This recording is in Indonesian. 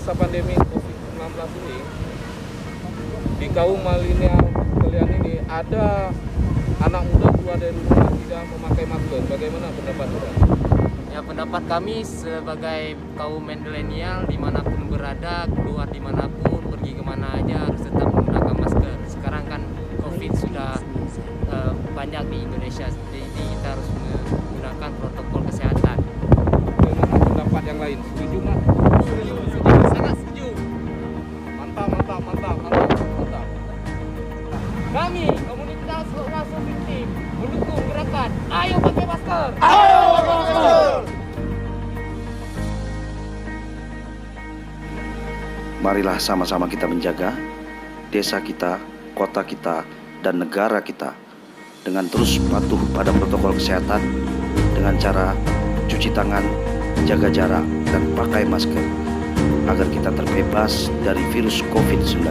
masa pandemi COVID-19 ini, di kaum milenial kalian ini ada anak muda keluar dari rumah tidak memakai masker. Bagaimana pendapat Anda? Ya, pendapat kami sebagai kaum milenial dimanapun berada, keluar dimanapun, pergi kemana aja harus tetap menggunakan masker. Sekarang kan COVID sudah banyak di Indonesia, jadi kita harus menggunakan protokol kesehatan. Bagaimana pendapat yang lain? Setuju nggak? Setuju, sangat setuju. Mantap. Kami, komunitas Rasul Victim, mendukung gerakan Ayo Pakai Masker. Marilah sama-sama kita menjaga desa kita, kota kita, dan negara kita dengan terus patuh pada protokol kesehatan dengan cara cuci tangan, jaga jarak, dan pakai masker agar kita terbebas dari virus COVID-19.